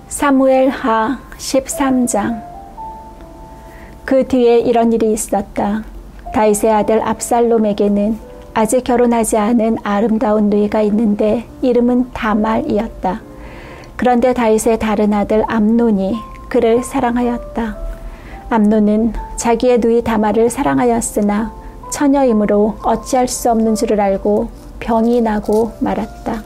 사무엘하 13장. 그 뒤에 이런 일이 있었다. 다윗의 아들 압살롬에게는 아직 결혼하지 않은 아름다운 누이가 있는데 이름은 다말이었다. 그런데 다윗의 다른 아들 암논이 그를 사랑하였다. 암논은 자기의 누이 다말을 사랑하였으나 처녀이므로 어찌할 수 없는 줄을 알고 병이 나고 말았다.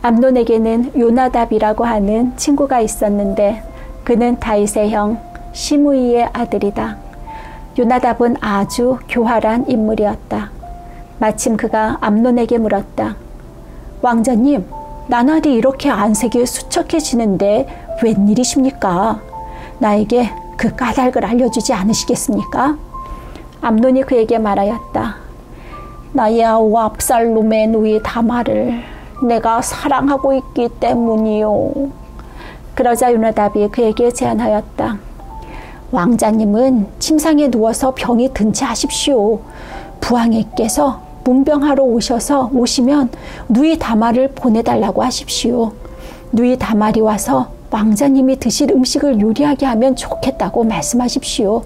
암논에게는 요나답이라고 하는 친구가 있었는데 그는 다윗의 형 시므이의 아들이다. 요나답은 아주 교활한 인물이었다. 마침 그가 암논에게 물었다. 왕자님, 나날이 이렇게 안색이 수척해지는데 웬일이십니까? 나에게 그 까닭을 알려주지 않으시겠습니까? 암논이 그에게 말하였다. 나의 아우 압살롬의 누이 다말을 내가 사랑하고 있기 때문이요. 그러자 요나답이 그에게 제안하였다. 왕자님은 침상에 누워서 병이 든 채 하십시오. 부왕께서 문병하러 오시면 누이 다말을 보내달라고 하십시오. 누이 다말이 와서 왕자님이 드실 음식을 요리하게 하면 좋겠다고 말씀하십시오.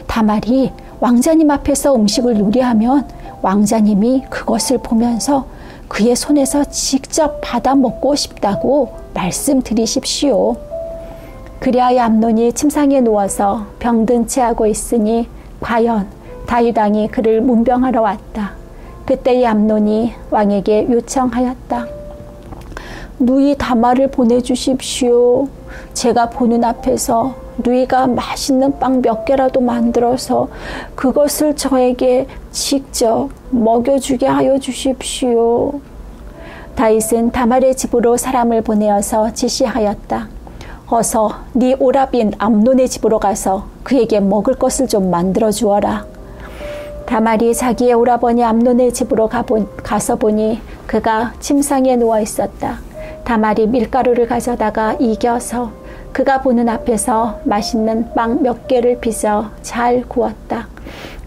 다말이 왕자님 앞에서 음식을 요리하면 왕자님이 그것을 보면서 그의 손에서 직접 받아 먹고 싶다고 말씀드리십시오. 그리하여 암논이 침상에 누워서 병든 채 하고 있으니 과연 다윗 왕이 그를 문병하러 왔다. 그때 이 암논이 왕에게 요청하였다. 누이 다말을 보내주십시오. 제가 보는 앞에서 누이가 맛있는 빵 몇 개라도 만들어서 그것을 저에게 직접 먹여주게 하여 주십시오. 다윗은 다말의 집으로 사람을 보내어서 지시하였다. 어서 네 오라빈 암논의 집으로 가서 그에게 먹을 것을 좀 만들어 주어라. 다말이 자기의 오라버니 암논의 집으로 가서 보니 그가 침상에 누워 있었다. 다말이 밀가루를 가져다가 익혀서 그가 보는 앞에서 맛있는 빵 몇 개를 빚어 잘 구웠다.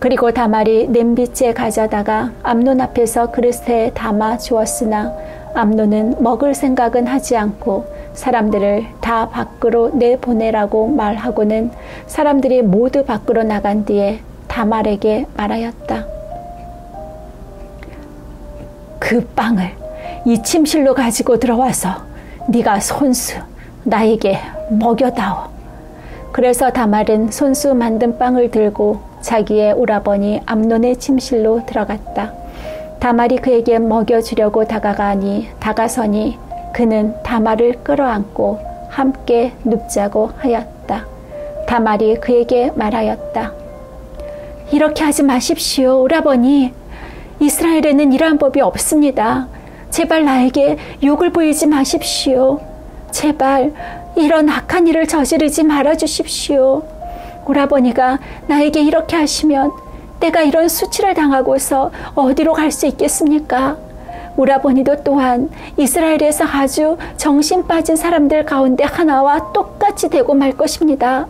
그리고 다말이 냄비째 가져다가 암논 앞에서 그릇에 담아 주었으나 암논은 먹을 생각은 하지 않고 사람들을 다 밖으로 내보내라고 말하고는 사람들이 모두 밖으로 나간 뒤에 다말에게 말하였다. 그 빵을 이 침실로 가지고 들어와서 네가 손수 나에게 먹여다오. 그래서 다말은 손수 만든 빵을 들고 자기의 오라버니 암논의 침실로 들어갔다. 다말이 그에게 먹여주려고 다가서니 그는 다말을 끌어안고 함께 눕자고 하였다. 다말이 그에게 말하였다. 이렇게 하지 마십시오, 오라버니. 이스라엘에는 이러한 법이 없습니다. 제발 나에게 욕을 보이지 마십시오. 제발 이런 악한 일을 저지르지 말아주십시오. 오라버니가 나에게 이렇게 하시면 내가 이런 수치를 당하고서 어디로 갈 수 있겠습니까? 오라버니도 또한 이스라엘에서 아주 정신 빠진 사람들 가운데 하나와 똑같이 되고 말 것입니다.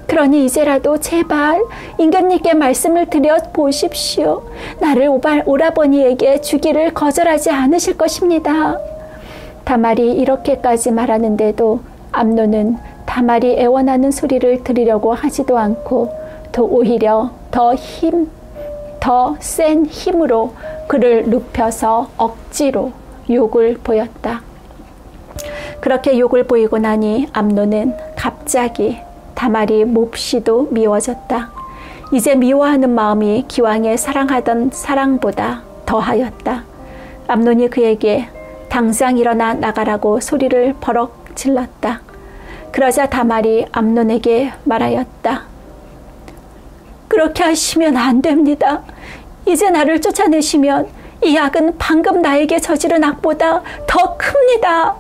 그러니 이제라도 제발 임금님께 말씀을 드려 보십시오. 나를 오라버니에게 주기를 거절하지 않으실 것입니다. 다말이 이렇게까지 말하는데도 암논은 다말이 애원하는 소리를 들으려고 하지도 않고 또 오히려 더 센 힘으로 그를 눕혀서 억지로 욕을 보였다. 그렇게 욕을 보이고 나니 암논은 갑자기 다말이 몹시도 미워졌다. 이제 미워하는 마음이 기왕에 사랑하던 사랑보다 더하였다. 암논이 그에게 당장 일어나 나가라고 소리를 버럭 질렀다. 그러자 다말이 암논에게 말하였다. 그렇게 하시면 안 됩니다. 이제 나를 쫓아내시면 이 악은 방금 나에게 저지른 악보다 더 큽니다.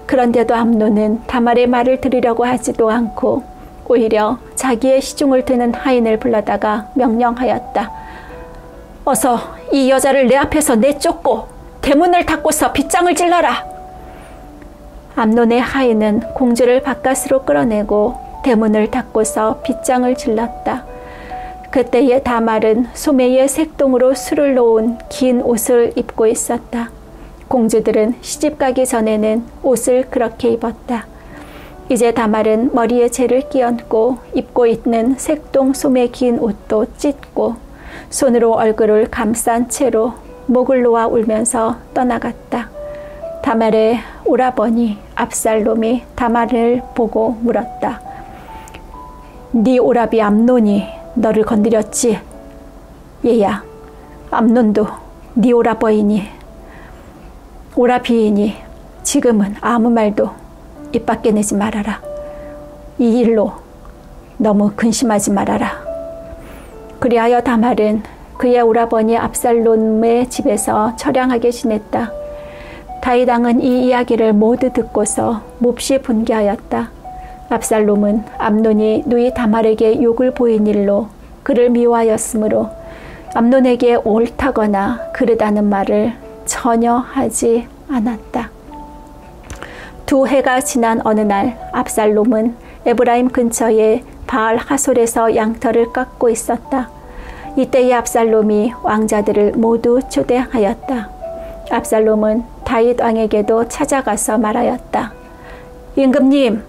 그런데도 암논은 다말의 말을 들으려고 하지도 않고 오히려 자기의 시중을 드는 하인을 불러다가 명령하였다. 어서 이 여자를 내 앞에서 내쫓고 대문을 닫고서 빗장을 질러라. 암논의 하인은 공주를 바깥으로 끌어내고 대문을 닫고서 빗장을 질렀다. 그때의 다말은 소매에 색동으로 술을 놓은 긴 옷을 입고 있었다. 공주들은 시집가기 전에는 옷을 그렇게 입었다. 이제 다말은 머리에 재를 끼얹고 입고 있는 색동 소매 긴 옷도 찢고 손으로 얼굴을 감싼 채로 목을 놓아 울면서 떠나갔다. 다말의 오라버니 압살롬이 다말을 보고 물었다. 네 오라비 암논이 너를 건드렸지? 얘야, 암논도 네 오라버이니 오라비이니 지금은 아무 말도 입 밖에 내지 말아라. 이 일로 너무 근심하지 말아라. 그리하여 다말은 그의 오라버니 압살롬의 집에서 처량하게 지냈다. 다윗 왕은 이 이야기를 모두 듣고서 몹시 분개하였다. 압살롬은 암논이 누이 다말에게 욕을 보인 일로 그를 미워하였으므로 암논에게 옳다거나 그르다는 말을 전혀 하지 않았다. 2해가 지난 어느 날 압살롬은 에브라임 근처의 바알 하솔에서 양털을 깎고 있었다. 이때의 압살롬이 왕자들을 모두 초대하였다. 압살롬은 다윗 왕에게도 찾아가서 말하였다. 임금님,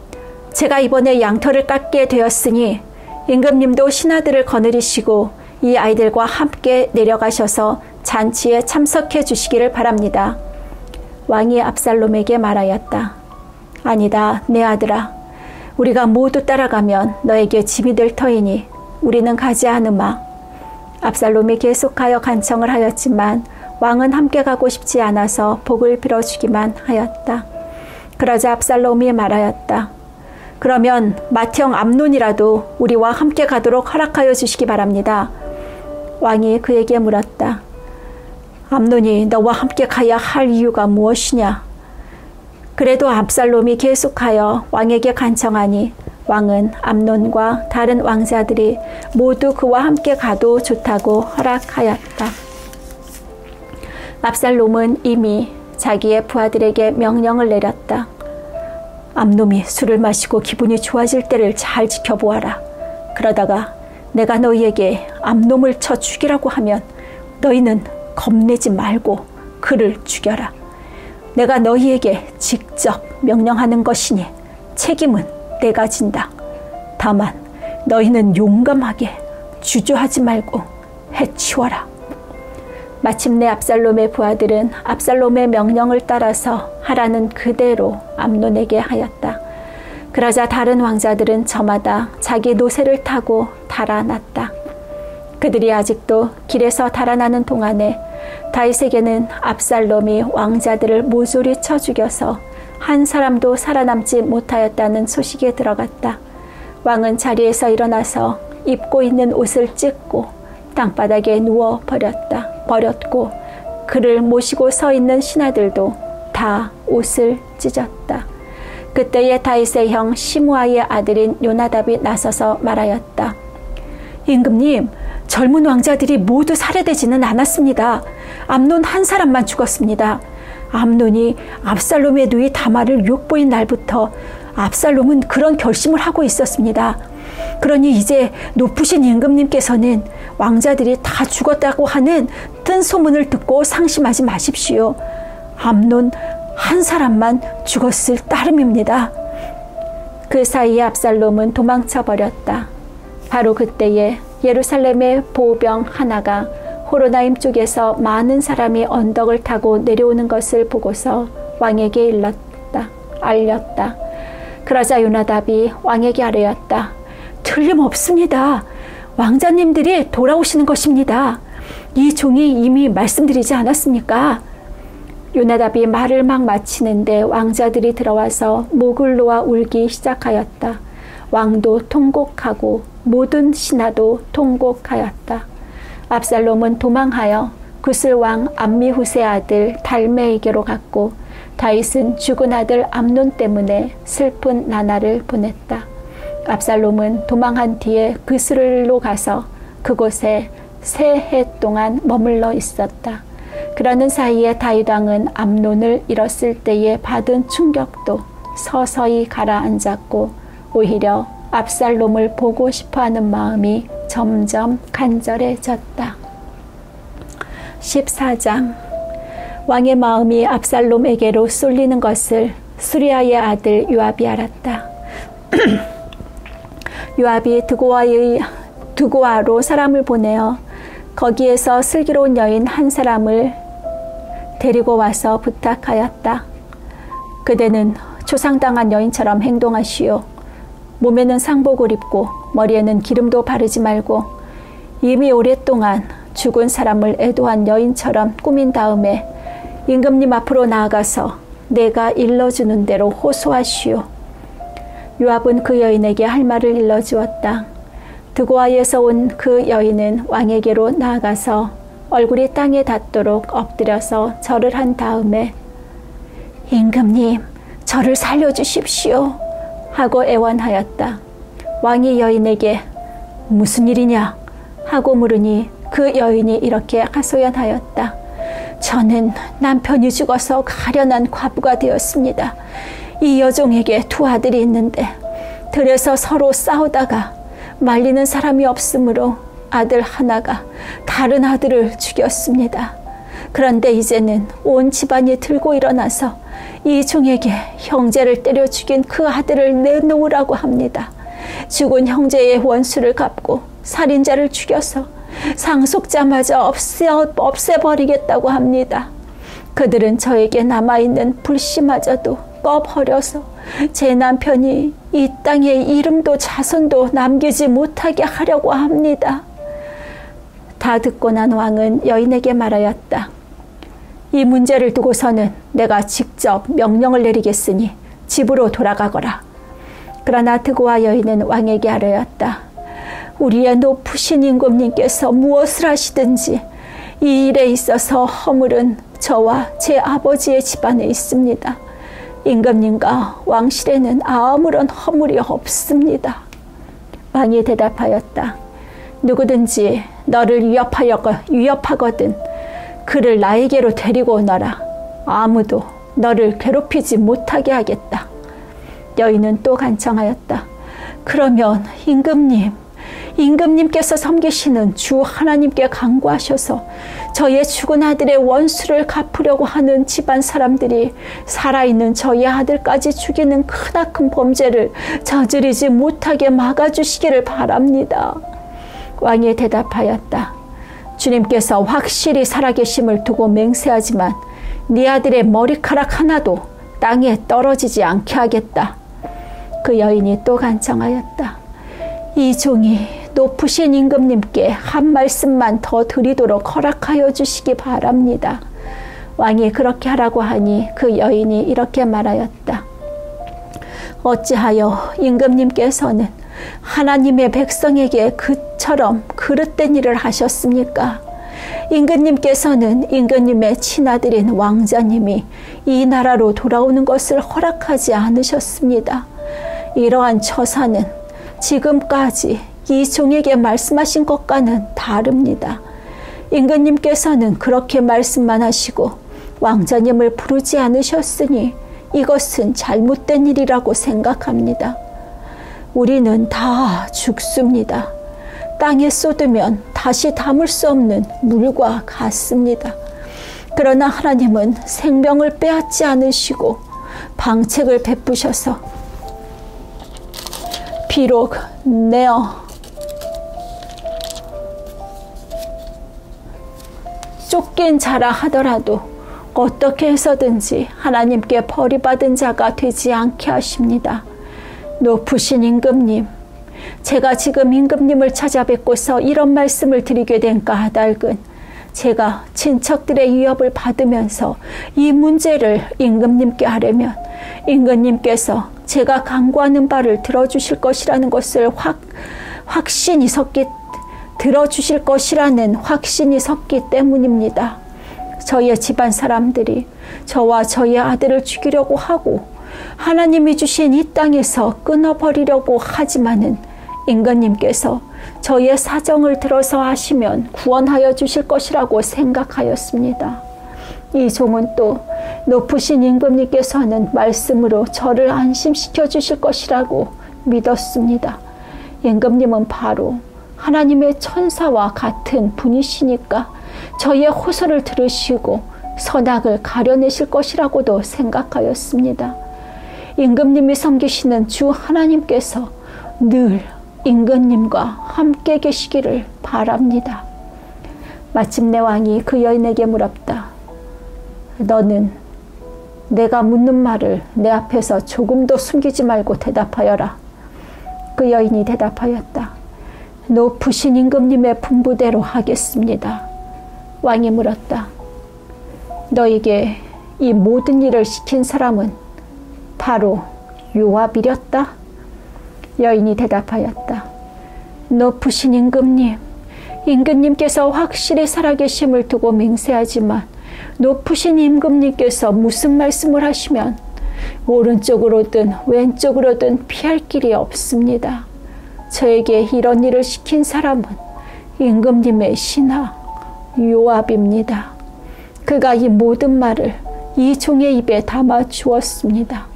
제가 이번에 양털을 깎게 되었으니 임금님도 신하들을 거느리시고 이 아이들과 함께 내려가셔서 잔치에 참석해 주시기를 바랍니다. 왕이 압살롬에게 말하였다. 아니다, 내 아들아. 우리가 모두 따라가면 너에게 짐이 될 터이니 우리는 가지 않으마. 압살롬이 계속하여 간청을 하였지만 왕은 함께 가고 싶지 않아서 복을 빌어주기만 하였다. 그러자 압살롬이 말하였다. 그러면 맏형 암논이라도 우리와 함께 가도록 허락하여 주시기 바랍니다. 왕이 그에게 물었다. 암논이 너와 함께 가야 할 이유가 무엇이냐? 그래도 압살롬이 계속하여 왕에게 간청하니 왕은 암논과 다른 왕자들이 모두 그와 함께 가도 좋다고 허락하였다. 압살롬은 이미 자기의 부하들에게 명령을 내렸다. 암논이 술을 마시고 기분이 좋아질 때를 잘 지켜보아라. 그러다가 내가 너희에게 암논을 쳐 죽이라고 하면 너희는 겁내지 말고 그를 죽여라. 내가 너희에게 직접 명령하는 것이니 책임은 내가 진다. 다만 너희는 용감하게 주저하지 말고 해치워라. 마침내 압살롬의 부하들은 압살롬의 명령을 따라서 하라는 그대로 암논에게 하였다. 그러자 다른 왕자들은 저마다 자기 노새를 타고 달아났다. 그들이 아직도 길에서 달아나는 동안에 다윗에게는 압살롬이 왕자들을 모조리 쳐 죽여서 한 사람도 살아남지 못하였다는 소식이 들어갔다. 왕은 자리에서 일어나서 입고 있는 옷을 찢고 땅바닥에 누워 버렸고 그를 모시고 서 있는 신하들도 다 옷을 찢었다. 그때에 다윗의 형 시므아의 아들인 요나답이 나서서 말하였다. 임금님, 젊은 왕자들이 모두 살해되지는 않았습니다. 암논 한 사람만 죽었습니다. 암논이 압살롬의 누이 다말을 욕보인 날부터 압살롬은 그런 결심을 하고 있었습니다. 그러니 이제 높으신 임금님께서는 왕자들이 다 죽었다고 하는 뜬 소문을 듣고 상심하지 마십시오. 암논 한 사람만 죽었을 따름입니다. 그 사이에 압살롬은 도망쳐 버렸다. 바로 그때에 예루살렘의 보병 하나가 호로나임 쪽에서 많은 사람이 언덕을 타고 내려오는 것을 보고서 왕에게 알렸다. 그러자 요나답이 왕에게 아뢰었다. 틀림없습니다. 왕자님들이 돌아오시는 것입니다. 이 종이 이미 말씀드리지 않았습니까? 요나답이 말을 막 마치는데 왕자들이 들어와서 목을 놓아 울기 시작하였다. 왕도 통곡하고 모든 신하도 통곡하였다. 압살롬은 도망하여 구슬 왕 암미후스의 아들 달메에게로 갔고 다윗은 죽은 아들 암논 때문에 슬픈 나날을 보냈다. 압살롬은 도망한 뒤에 그스를로 가서 그곳에 3해 동안 머물러 있었다. 그러는 사이에 다윗 왕은 암논을 잃었을 때에 받은 충격도 서서히 가라앉았고 오히려 압살롬을 보고 싶어하는 마음이 점점 간절해졌다. 14장. 왕의 마음이 압살롬에게로 쏠리는 것을 수리아의 아들 요압이 알았다. 요압이 드고아로 사람을 보내어 거기에서 슬기로운 여인 한 사람을 데리고 와서 부탁하였다. 그대는 초상당한 여인처럼 행동하시오. 몸에는 상복을 입고 머리에는 기름도 바르지 말고 이미 오랫동안 죽은 사람을 애도한 여인처럼 꾸민 다음에 임금님 앞으로 나아가서 내가 일러주는 대로 호소하시오. 요압은 그 여인에게 할 말을 일러주었다. 드고아에서 온 그 여인은 왕에게로 나아가서 얼굴이 땅에 닿도록 엎드려서 절을 한 다음에 임금님, 저를 살려주십시오 하고 애원하였다. 왕이 여인에게 무슨 일이냐 하고 물으니 그 여인이 이렇게 하소연하였다. 저는 남편이 죽어서 가련한 과부가 되었습니다. 이 여종에게 두 아들이 있는데 들에서 서로 싸우다가 말리는 사람이 없으므로 아들 하나가 다른 아들을 죽였습니다. 그런데 이제는 온 집안이 들고 일어나서 이 종에게 형제를 때려 죽인 그 아들을 내놓으라고 합니다. 죽은 형제의 원수를 갚고 살인자를 죽여서 상속자마저 없애버리겠다고 합니다. 그들은 저에게 남아있는 불씨마저도 꺼버려서 제 남편이 이 땅에 이름도 자손도 남기지 못하게 하려고 합니다. 다 듣고 난 왕은 여인에게 말하였다. 이 문제를 두고서는 내가 직접 명령을 내리겠으니 집으로 돌아가거라. 그러나 드고아 여인은 왕에게 아뢰었다. 우리의 높으신 임금님께서 무엇을 하시든지 이 일에 있어서 허물은 저와 제 아버지의 집안에 있습니다. 임금님과 왕실에는 아무런 허물이 없습니다. 왕이 대답하였다. 누구든지 너를 위협하거든 그를 나에게로 데리고 오너라. 아무도 너를 괴롭히지 못하게 하겠다. 여인은 또 간청하였다. 그러면 임금님께서 섬기시는 주 하나님께 간구하셔서 저의 죽은 아들의 원수를 갚으려고 하는 집안 사람들이 살아있는 저희 아들까지 죽이는 크나큰 범죄를 저지르지 못하게 막아주시기를 바랍니다. 왕이 대답하였다. 주님께서 확실히 살아계심을 두고 맹세하지만 네 아들의 머리카락 하나도 땅에 떨어지지 않게 하겠다. 그 여인이 또 간청하였다. 이 종이 높으신 임금님께 한 말씀만 더 드리도록 허락하여 주시기 바랍니다. 왕이 그렇게 하라고 하니 그 여인이 이렇게 말하였다. 어찌하여 임금님께서는 하나님의 백성에게 그처럼 그릇된 일을 하셨습니까? 임금님께서는 임금님의 친아들인 왕자님이 이 나라로 돌아오는 것을 허락하지 않으셨습니다. 이러한 처사는 지금까지 이 종에게 말씀하신 것과는 다릅니다. 임금님께서는 그렇게 말씀만 하시고 왕자님을 부르지 않으셨으니 이것은 잘못된 일이라고 생각합니다. 우리는 다 죽습니다. 땅에 쏟으면 다시 담을 수 없는 물과 같습니다. 그러나 하나님은 생명을 빼앗지 않으시고 방책을 베푸셔서 비록 내어 쫓긴 자라 하더라도 어떻게 해서든지 하나님께 버림받은 자가 되지 않게 하십니다. 높으신 임금님, 제가 지금 임금님을 찾아뵙고서 이런 말씀을 드리게 된 까닭은 제가 친척들의 위협을 받으면서 이 문제를 임금님께 하려면 임금님께서 제가 간구하는 바를 들어주실 것이라는 것을 들어주실 것이라는 확신이 섰기 때문입니다. 저희의 집안 사람들이 저와 저희 아들을 죽이려고 하고 하나님이 주신 이 땅에서 끊어버리려고 하지만은 임금님께서 저희의 사정을 들어서 하시면 구원하여 주실 것이라고 생각하였습니다. 이 종은 또 높으신 임금님께서는 말씀으로 저를 안심시켜 주실 것이라고 믿었습니다. 임금님은 바로 하나님의 천사와 같은 분이시니까 저희의 호소를 들으시고 선악을 가려내실 것이라고도 생각하였습니다. 임금님이 섬기시는 주 하나님께서 늘 임금님과 함께 계시기를 바랍니다. 마침내 왕이 그 여인에게 물었다. 너는 내가 묻는 말을 내 앞에서 조금도 숨기지 말고 대답하여라. 그 여인이 대답하였다. 높으신 임금님의 분부대로 하겠습니다. 왕이 물었다. 너에게 이 모든 일을 시킨 사람은 바로 요압이렸다. 여인이 대답하였다. 높으신 임금님, 임금님께서 확실히 살아계심을 두고 맹세하지만 높으신 임금님께서 무슨 말씀을 하시면 오른쪽으로든 왼쪽으로든 피할 길이 없습니다. 저에게 이런 일을 시킨 사람은 임금님의 신하 요압입니다. 그가 이 모든 말을 이 종의 입에 담아 주었습니다.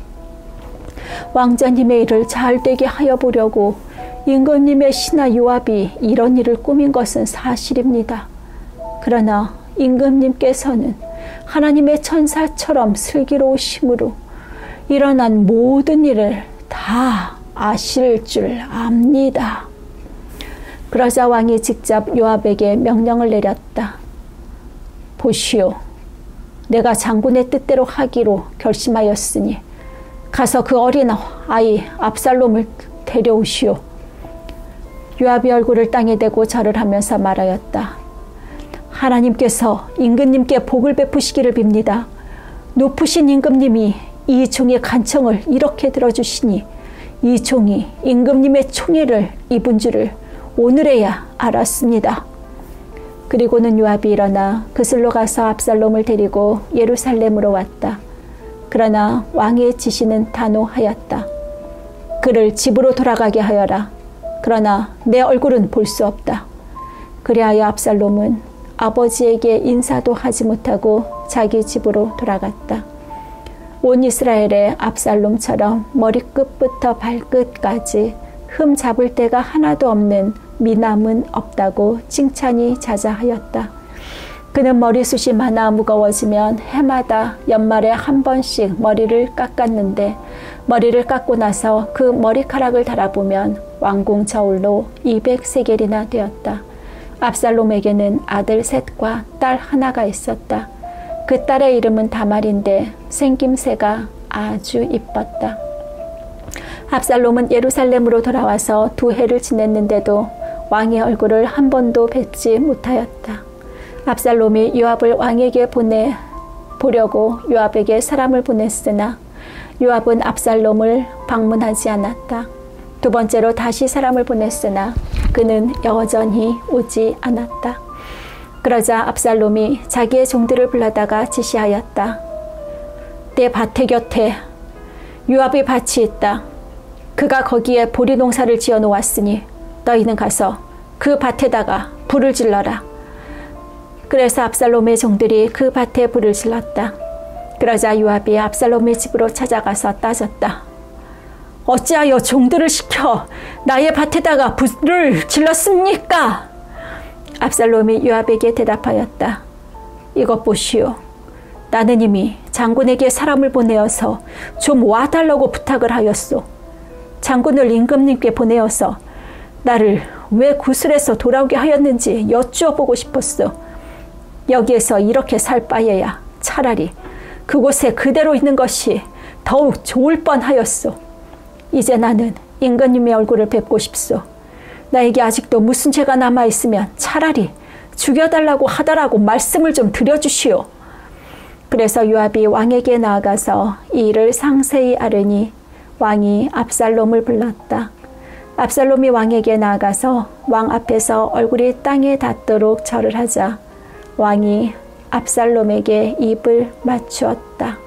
왕자님의 일을 잘되게 하여 보려고 임금님의 신하 요압이 이런 일을 꾸민 것은 사실입니다. 그러나 임금님께서는 하나님의 천사처럼 슬기로우심으로 일어난 모든 일을 다 아실 줄 압니다. 그러자 왕이 직접 요압에게 명령을 내렸다. 보시오, 내가 장군의 뜻대로 하기로 결심하였으니 가서 그 어린 아이 압살롬을 데려오시오. 요압이 얼굴을 땅에 대고 절을 하면서 말하였다. 하나님께서 임금님께 복을 베푸시기를 빕니다. 높으신 임금님이 이 종의 간청을 이렇게 들어주시니 이 종이 임금님의 총애를 입은 줄을 오늘에야 알았습니다. 그리고는 요압이 일어나 그슬로 가서 압살롬을 데리고 예루살렘으로 왔다. 그러나 왕의 지시는 단호하였다. 그를 집으로 돌아가게 하여라. 그러나 내 얼굴은 볼 수 없다. 그리하여 압살롬은 아버지에게 인사도 하지 못하고 자기 집으로 돌아갔다. 온 이스라엘의 압살롬처럼 머리끝부터 발끝까지 흠 잡을 데가 하나도 없는 미남은 없다고 칭찬이 자자하였다. 그는 머리숱이 많아 무거워지면 해마다 연말에 한 번씩 머리를 깎았는데 머리를 깎고 나서 그 머리카락을 달아보면 왕궁 저울로 200세겔이나 되었다. 압살롬에게는 아들 셋과 딸 하나가 있었다. 그 딸의 이름은 다말인데 생김새가 아주 이뻤다. 압살롬은 예루살렘으로 돌아와서 2해를 지냈는데도 왕의 얼굴을 한 번도 뵙지 못하였다. 압살롬이 요압을 왕에게 보내보려고 요압에게 사람을 보냈으나 요압은 압살롬을 방문하지 않았다. 2번째로 다시 사람을 보냈으나 그는 여전히 오지 않았다. 그러자 압살롬이 자기의 종들을 불러다가 지시하였다. 내 밭의 곁에 요압의 밭이 있다. 그가 거기에 보리 농사를 지어 놓았으니 너희는 가서 그 밭에다가 불을 질러라. 그래서 압살롬의 종들이 그 밭에 불을 질렀다. 그러자 요압이 압살롬의 집으로 찾아가서 따졌다. 어찌하여 종들을 시켜 나의 밭에다가 불을 질렀습니까? 압살롬이 요압에게 대답하였다. 이것 보시오. 나는 이미 장군에게 사람을 보내어서 좀 와달라고 부탁을 하였소. 장군을 임금님께 보내어서 나를 왜 구슬에서 돌아오게 하였는지 여쭈어 보고 싶었소. 여기에서 이렇게 살 바에야 차라리 그곳에 그대로 있는 것이 더욱 좋을 뻔하였소. 이제 나는 임금님의 얼굴을 뵙고 싶소. 나에게 아직도 무슨 죄가 남아있으면 차라리 죽여달라고 하더라고 말씀을 좀 드려주시오. 그래서 요압이 왕에게 나아가서 이 일을 상세히 아뢰니 왕이 압살롬을 불렀다. 압살롬이 왕에게 나아가서 왕 앞에서 얼굴이 땅에 닿도록 절을 하자 왕이 압살롬에게 입을 맞추었다.